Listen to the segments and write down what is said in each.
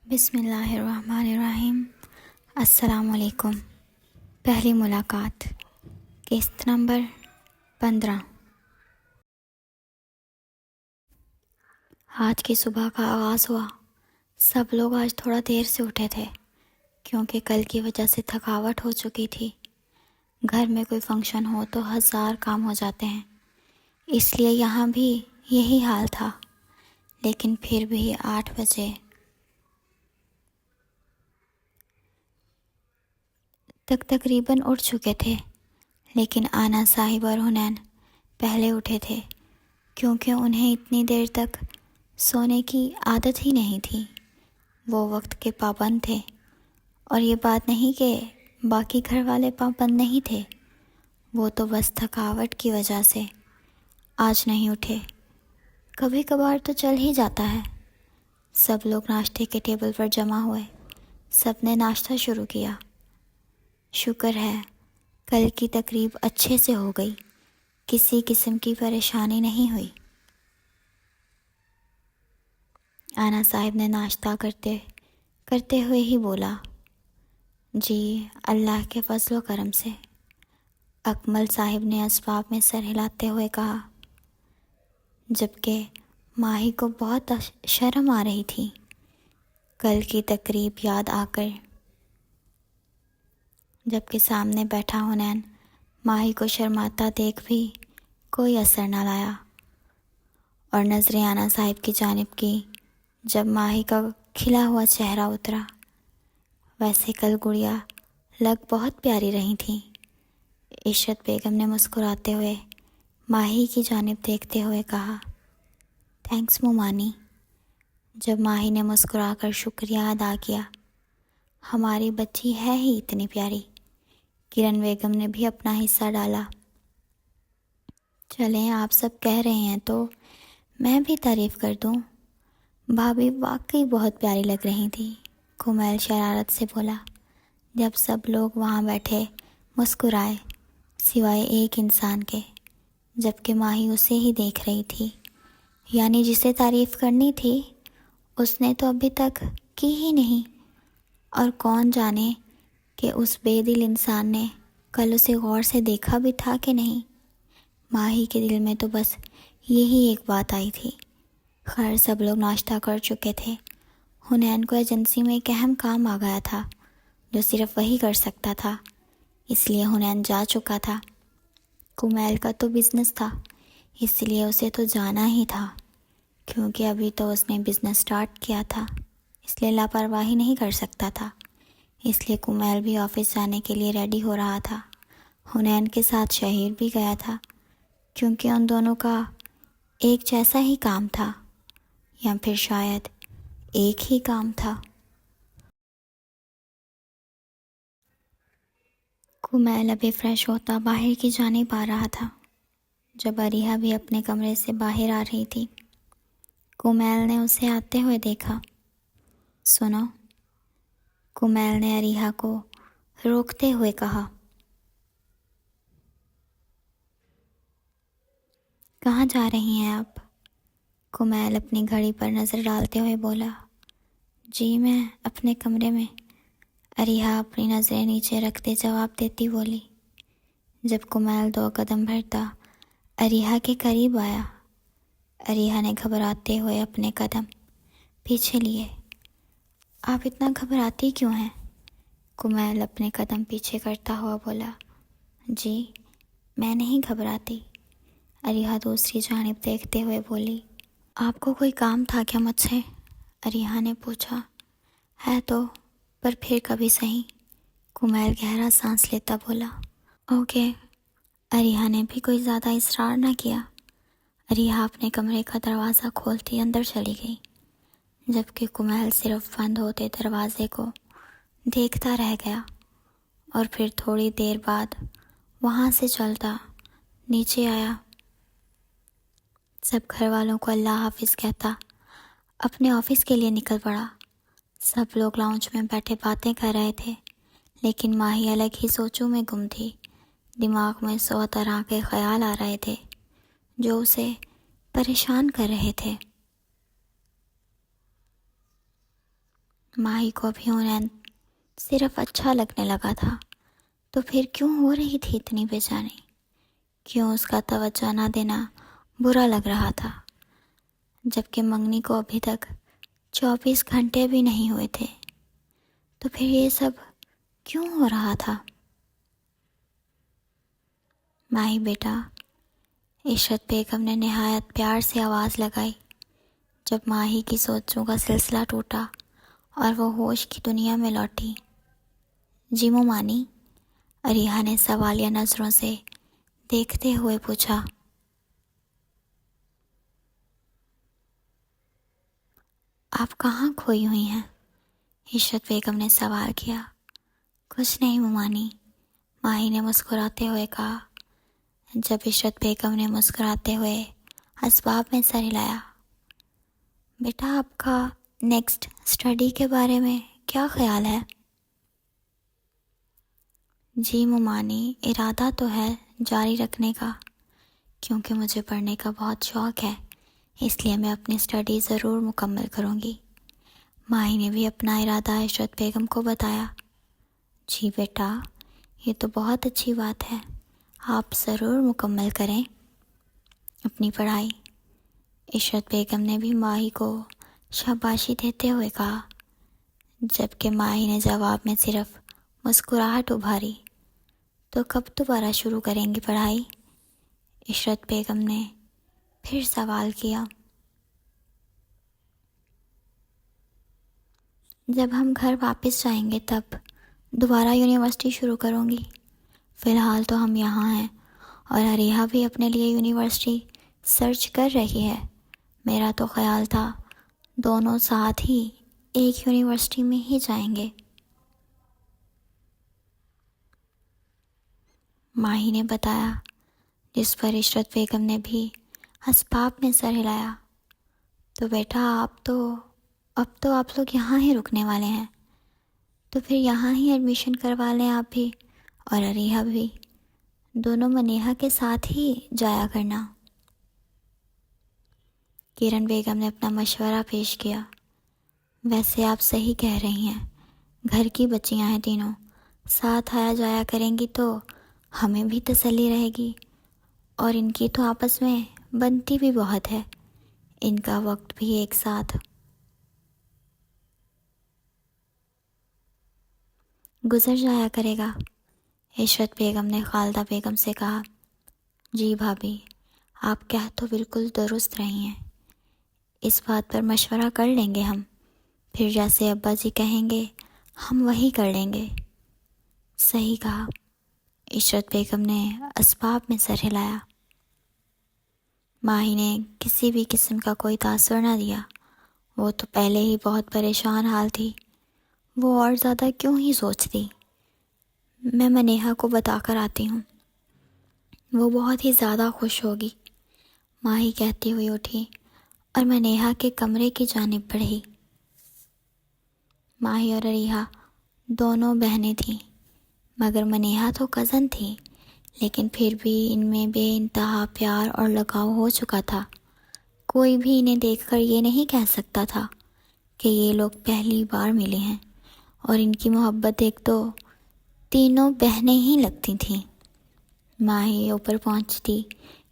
بسم اللہ الرحمن الرحیم۔ السلام علیکم۔ پہلی ملاقات، قسط نمبر 15۔ آج کی صبح کا آغاز ہوا۔ سب لوگ آج تھوڑا دیر سے اٹھے تھے کیونکہ کل کی وجہ سے تھکاوٹ ہو چکی تھی۔ گھر میں کوئی فنکشن ہو تو 1000 کام ہو جاتے ہیں، اس لیے یہاں بھی یہی حال تھا۔ لیکن پھر بھی 8 بجے تک تقریباً اٹھ چکے تھے، لیکن آنا صاحب اور حنین پہلے اٹھے تھے کیونکہ انہیں اتنی دیر تک سونے کی عادت ہی نہیں تھی۔ وہ وقت کے پابند تھے، اور یہ بات نہیں کہ باقی گھر والے پابند نہیں تھے، وہ تو بس تھکاوٹ کی وجہ سے آج نہیں اٹھے۔ کبھی کبھار تو چل ہی جاتا ہے۔ سب لوگ ناشتے کے ٹیبل پر جمع ہوئے، سب نے ناشتہ شروع کیا۔ شکر ہے کل کی تقریب اچھے سے ہو گئی، کسی قسم کی پریشانی نہیں ہوئی۔ آنا صاحب نے ناشتہ کرتے ہوئے ہی بولا، جی اللہ کے فضل و کرم سے۔ اکمل صاحب نے اسباب میں سر ہلاتے ہوئے کہا، جبکہ ماہی کو بہت شرم آ رہی تھی۔ کل کی تقریب یاد آ کر جبکہ سامنے بیٹھا حنین ماہی کو شرماتا دیکھ بھی کوئی اثر نہ لایا، اور نظریں آنا صاحب کی جانب کی جب ماہی کا کھلا ہوا چہرہ اترا۔ ویسے کل گڑیا لگ بہت پیاری رہی تھیں۔ عشرت بیگم نے مسکراتے ہوئے ماہی کی جانب دیکھتے ہوئے کہا، تھینکس مومانی۔ جب ماہی نے مسکرا کر شکریہ ادا کیا، ہماری بچی ہے ہی اتنی پیاری۔ کرن بیگم نے بھی اپنا حصہ ڈالا، چلیں آپ سب کہہ رہے ہیں تو میں بھی تعریف کر دوں، بھابھی واقعی بہت پیاری لگ رہی تھی، کمیل شرارت سے بولا۔ جب سب لوگ وہاں بیٹھے مسکرائے سوائے ایک انسان کے، جبکہ ماہی اسے ہی دیکھ رہی تھی، یعنی جسے تعریف کرنی تھی اس نے تو ابھی تک کی ہی نہیں، اور کون جانے کہ اس بے دل انسان نے کل اسے غور سے دیکھا بھی تھا کہ نہیں۔ ماہی کے دل میں تو بس یہی ایک بات آئی تھی۔ خیر سب لوگ ناشتہ کر چکے تھے۔ حنین کو ایجنسی میں ایک اہم کام آ گیا تھا جو صرف وہی کر سکتا تھا، اس لیے حنین جا چکا تھا۔ کمیل کا تو بزنس تھا، اس لیے اسے تو جانا ہی تھا، کیونکہ ابھی تو اس نے بزنس سٹارٹ کیا تھا، اس لیے لاپرواہی نہیں کر سکتا تھا۔ اس لیے کمیل بھی آفس جانے کے لیے ریڈی ہو رہا تھا۔ حنین کے ساتھ شہیر بھی گیا تھا، کیونکہ ان دونوں کا ایک جیسا ہی کام تھا، یا پھر شاید ایک ہی کام تھا۔ کمیل ابھی فریش ہوتا باہر کی جانب آ رہا تھا جب اریحا بھی اپنے کمرے سے باہر آ رہی تھی۔ کمیل نے اسے آتے ہوئے دیکھا۔ سنو، کمیل نے اریحا کو روکتے ہوئے کہا۔ کہاں جا رہی ہیں آپ؟ کمیل اپنی گھڑی پر نظر ڈالتے ہوئے بولا، جی میں اپنے کمرے میں۔ اریحا اپنی نظریں نیچے رکھتے جواب دیتی بولی۔ جب کمیل 2 قدم بڑھتا اریحا کے قریب آیا، اریحا نے گھبراتے ہوئے اپنے قدم پیچھے لیے۔ آپ اتنا گھبراتی کیوں ہیں؟ کمیل اپنے قدم پیچھے کرتا ہوا بولا، جی میں نہیں گھبراتی۔ اریحا دوسری جانب دیکھتے ہوئے بولی، آپ کو کوئی کام تھا کیا مجھ سے؟ اریحا نے پوچھا۔ ہے تو، پر پھر کبھی سہی۔ کمیل گہرا سانس لیتا بولا، اوکے۔ اریحا نے بھی کوئی زیادہ اصرار نہ کیا۔ اریحا اپنے کمرے کا دروازہ کھولتی اندر چلی گئی، جبکہ کمیل صرف بند ہوتے دروازے کو دیکھتا رہ گیا، اور پھر تھوڑی دیر بعد وہاں سے چلتا نیچے آیا۔ سب گھر والوں کو اللہ حافظ کہتا اپنے آفس کے لیے نکل پڑا۔ سب لوگ لاؤنج میں بیٹھے باتیں کر رہے تھے، لیکن ماہی الگ ہی سوچوں میں گم تھی۔ دماغ میں 100 طرح کے خیال آ رہے تھے جو اسے پریشان کر رہے تھے۔ ماہی کو بھی انہیں صرف اچھا لگنے لگا تھا، تو پھر کیوں ہو رہی تھی اتنی بے چینی؟ کیوں اس کا توجہ نہ دینا برا لگ رہا تھا، جبکہ منگنی کو ابھی تک 24 گھنٹے بھی نہیں ہوئے تھے؟ تو پھر یہ سب کیوں ہو رہا تھا؟ ماہی بیٹا، عشرت بیگم نے نہایت پیار سے آواز لگائی جب ماہی کی سوچوں کا سلسلہ ٹوٹا اور وہ ہوش کی دنیا میں لوٹی۔ جی مومانی، عریہا نے سوالیہ نظروں سے دیکھتے ہوئے پوچھا۔ آپ کہاں کھوئی ہوئی ہیں؟ عشرت بیگم نے سوال کیا۔ کچھ نہیں مومانی، ماہی نے مسکراتے ہوئے کہا۔ جب عشرت بیگم نے مسکراتے ہوئے اسباب میں سر ہلایا، بیٹا آپ کا نیکسٹ اسٹڈی کے بارے میں کیا خیال ہے؟ جی مومانی، ارادہ تو ہے جاری رکھنے کا، کیونکہ مجھے پڑھنے کا بہت شوق ہے، اس لیے میں اپنی اسٹڈی ضرور مکمل کروں گی۔ ماہی نے بھی اپنا ارادہ عشرت بیگم کو بتایا۔ جی بیٹا، یہ تو بہت اچھی بات ہے، آپ ضرور مکمل کریں اپنی پڑھائی۔ عشرت بیگم نے بھی ماہی کو شاباشی دیتے ہوئے کہا، جبکہ ماہی نے جواب میں صرف مسکراہٹ ابھاری۔ تو کب دوبارہ شروع کریں گی پڑھائی؟ عشرت بیگم نے پھر سوال کیا۔ جب ہم گھر واپس جائیں گے تب دوبارہ یونیورسٹی شروع کروں گی۔ فی الحال تو ہم یہاں ہیں، اور عریہا بھی اپنے لیے یونیورسٹی سرچ کر رہی ہے۔ میرا تو خیال تھا دونوں ساتھ ہی ایک یونیورسٹی میں ہی جائیں گے۔ ماہی نے بتایا، جس پر عشرت بیگم نے بھی اسباب میں سر ہلایا۔ تو بیٹا اب تو آپ لوگ یہاں ہی رکنے والے ہیں، تو پھر یہاں ہی ایڈمیشن کروا لیں آپ بھی، اور عریہا بھی، دونوں منیہا کے ساتھ ہی جایا کرنا۔ کرن بیگم نے اپنا مشورہ پیش کیا۔ ویسے آپ صحیح کہہ رہی ہیں، گھر کی بچیاں ہیں تینوں، ساتھ آیا جایا کریں گی تو ہمیں بھی تسلی رہے گی، اور ان کی تو آپس میں بنتی بھی بہت ہے، ان کا وقت بھی ایک ساتھ گزر جایا کرے گا۔ عشرت بیگم نے خالدہ بیگم سے کہا۔ جی بھابھی، آپ کہہ تو بالکل درست رہی ہیں، اس بات پر مشورہ کر لیں گے ہم، پھر جیسے ابا جی کہیں گے ہم وہی کر لیں گے۔ صحیح کہا، عشرت بیگم نے اسباب میں سر ہلایا۔ ماہی نے کسی بھی قسم کا کوئی تاثر نہ دیا، وہ تو پہلے ہی بہت پریشان حال تھی، وہ اور زیادہ کیوں ہی سوچتی۔ میں منیہا کو بتا کر آتی ہوں، وہ بہت ہی زیادہ خوش ہوگی، ماہی کہتی ہوئی اٹھی اور منیہا کے کمرے کی جانب بڑھی۔ ماہی اور عریہا دونوں بہنیں تھیں، مگر منیہا تو کزن تھی، لیکن پھر بھی ان میں بے انتہا پیار اور لگاؤ ہو چکا تھا۔ کوئی بھی انہیں دیکھ کر یہ نہیں کہہ سکتا تھا کہ یہ لوگ پہلی بار ملے ہیں، اور ان کی محبت دیکھ تو تینوں بہنیں ہی لگتی تھیں۔ ماہی اوپر پہنچتی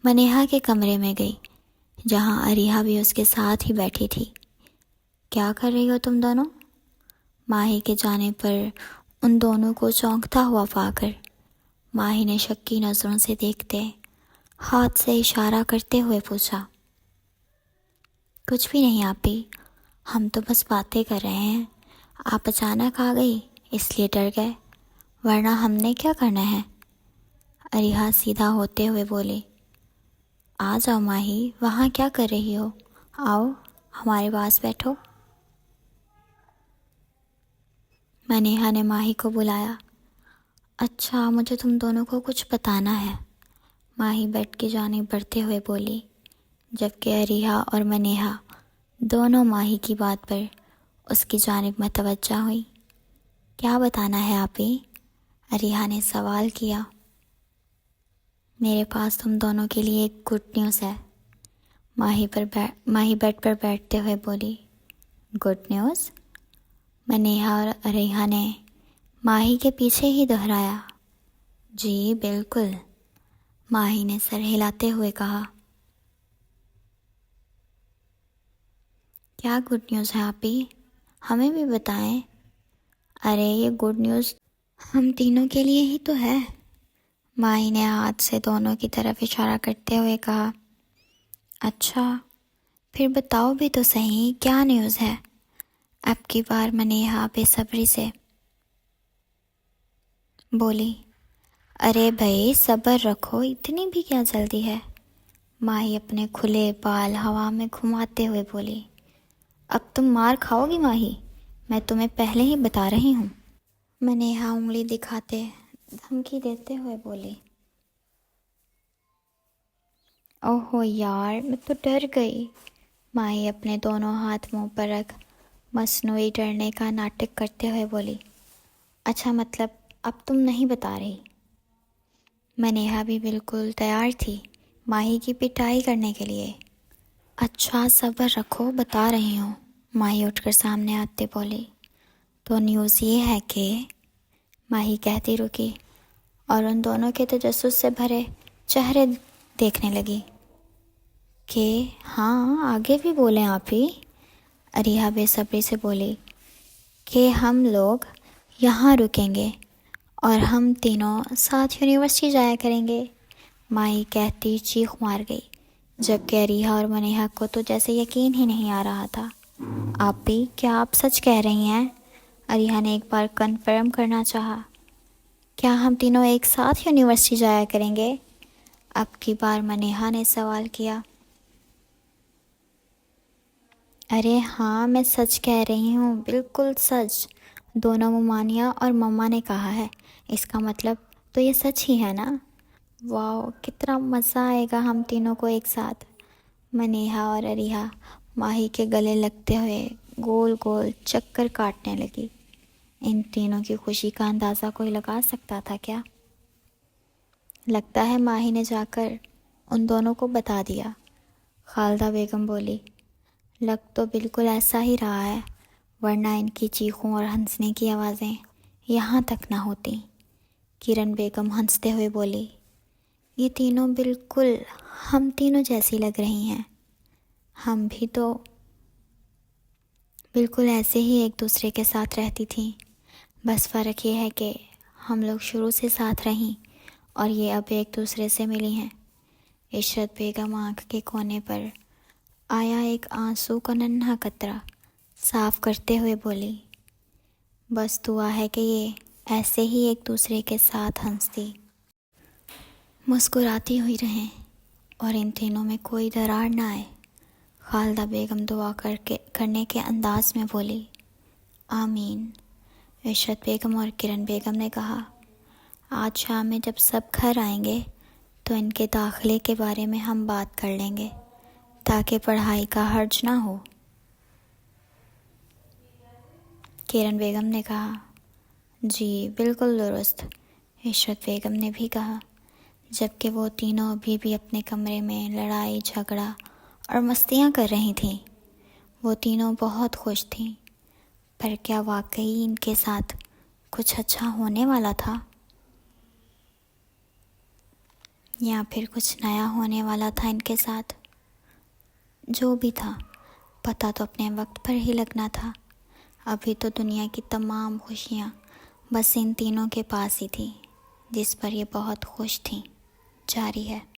منیہا کے کمرے میں گئی، جہاں عریہا بھی اس کے ساتھ ہی بیٹھی تھی۔ کیا کر رہی ہو تم دونوں؟ ماہی کے جانے پر ان دونوں کو چونکتا ہوا پا کر ماہی نے شکی نظروں سے دیکھتے ہاتھ سے اشارہ کرتے ہوئے پوچھا۔ کچھ بھی نہیں آپی، ہم تو بس باتیں کر رہے ہیں، آپ اچانک آ گئی اس لیے ڈر گئے، ورنہ ہم نے کیا کرنا ہے؟ عریہا سیدھا ہوتے ہوئے بولی۔ آ جاؤ ماہی، وہاں کیا کر رہی ہو؟ آؤ ہمارے پاس بیٹھو۔ منیہا نے ماہی کو بلایا۔ اچھا، مجھے تم دونوں کو کچھ بتانا ہے، ماہی بیڈ کی جانب بڑھتے ہوئے بولی، جبکہ عریہا اور منیہا دونوں ماہی کی بات پر اس کی جانب متوجہ ہوئی۔ کیا بتانا ہے آپی؟ عریہا نے سوال کیا۔ میرے پاس تم دونوں کے لیے ایک گڈ نیوز ہے، ماہی بیڈ پر بیٹھتے ہوئے بولی۔ Good news? منیہا اور اریحا نے ماہی کے پیچھے ہی دہرایا۔ جی بالکل، ماہی نے سر ہلاتے ہوئے کہا۔ کیا گڈ نیوز ہے آپی؟ ہمیں بھی بتائیں۔ ارے یہ گڈ نیوز ہم تینوں کے لیے ہی تو ہے، ماہی نے ہاتھ سے دونوں کی طرف اشارہ کرتے ہوئے کہا۔ اچھا پھر بتاؤ بھی تو صحیح، کیا نیوز ہے؟ اب کی بار منیہا بے صبری سے بولی۔ ارے بھائی صبر رکھو، اتنی بھی کیا جلدی ہے؟ ماہی اپنے کھلے بال ہوا میں گھماتے ہوئے بولی۔ اب تم مار کھاؤ گی ماہی، میں تمہیں پہلے ہی بتا رہی ہوں، منیہا انگلی دکھاتے دھمکی دیتے ہوئے بولی۔ اوہو یار، میں تو ڈر گئی، ماہی اپنے دونوں ہاتھ منہ پر رکھ مصنوعی ڈرنے کا ناٹک کرتے ہوئے بولی۔ اچھا مطلب اب تم نہیں بتا رہی؟ منیہا بھی بالکل تیار تھی ماہی کی پٹائی کرنے کے لیے۔ اچھا صبر رکھو، بتا رہی ہوں، ماہی اٹھ کر سامنے آتے بولی۔ تو نیوز یہ ہے کہ، ماہی کہتی رکی اور ان دونوں کے تجسس سے بھرے چہرے دیکھنے لگی۔ کہ ہاں آگے بھی بولیں آپ ہی، اریحا بے صبری سے بولی۔ کہ ہم لوگ یہاں رکیں گے اور ہم تینوں ساتھ یونیورسٹی جایا کریں گے، ماہی کہتی چیخ مار گئی، جبکہ اریحا اور منیہا کو تو جیسے یقین ہی نہیں آ رہا تھا۔ آپ بھی کیا آپ سچ کہہ رہی ہیں؟ اریحا نے ایک بار کنفرم کرنا چاہا۔ کیا ہم تینوں ایک ساتھ یونیورسٹی جایا کریں گے؟ اب کی بار منیہا نے سوال کیا۔ ارے ہاں میں سچ کہہ رہی ہوں، بالکل سچ، دونوں ممانیہ اور مما نے کہا ہے، اس کا مطلب تو یہ سچ ہی ہے نا؟ واو کتنا مزہ آئے گا ہم تینوں کو ایک ساتھ، منیہا اور اریحا ماہی کے گلے لگتے ہوئے گول گول چکر کاٹنے لگی۔ ان تینوں کی خوشی کا اندازہ کوئی لگا سکتا تھا کیا؟ لگتا ہے ماہی نے جا کر ان دونوں کو بتا دیا، خالدہ بیگم بولی۔ لگ تو بالکل ایسا ہی رہا ہے، ورنہ ان کی چیخوں اور ہنسنے کی آوازیں یہاں تک نہ ہوتی، کرن بیگم ہنستے ہوئے بولی۔ یہ تینوں بالکل ہم تینوں جیسی لگ رہی ہیں، ہم بھی تو بالکل ایسے ہی ایک دوسرے کے ساتھ رہتی تھیں، بس فرق یہ ہے کہ ہم لوگ شروع سے ساتھ رہیں اور یہ اب ایک دوسرے سے ملی ہیں۔ عشرت بیگم آنکھ کے کونے پر آیا ایک آنسو کا ننھا قطرہ صاف کرتے ہوئے بولی۔ بس دعا ہے کہ یہ ایسے ہی ایک دوسرے کے ساتھ ہنستی مسکراتی ہوئی رہیں اور ان تینوں میں کوئی درار نہ آئے، خالدہ بیگم دعا کرنے کے انداز میں بولی۔ آمین، عشرت بیگم اور کرن بیگم نے کہا۔ آج شام میں جب سب گھر آئیں گے تو ان کے داخلے کے بارے میں ہم بات کر لیں گے تاکہ پڑھائی کا حرج نہ ہو، کرن بیگم نے کہا۔ جی بالکل درست، عشرت بیگم نے بھی کہا، جبکہ وہ تینوں ابھی بھی اپنے کمرے میں لڑائی جھگڑا اور مستیاں کر رہی تھیں۔ وہ تینوں بہت خوش تھیں، پر کیا واقعی ان کے ساتھ کچھ اچھا ہونے والا تھا؟ یا پھر کچھ نیا ہونے والا تھا ان کے ساتھ؟ جو بھی تھا، پتہ تو اپنے وقت پر ہی لگنا تھا۔ ابھی تو دنیا کی تمام خوشیاں بس ان تینوں کے پاس ہی تھیں، جس پر یہ بہت خوش تھیں۔ جاری ہے۔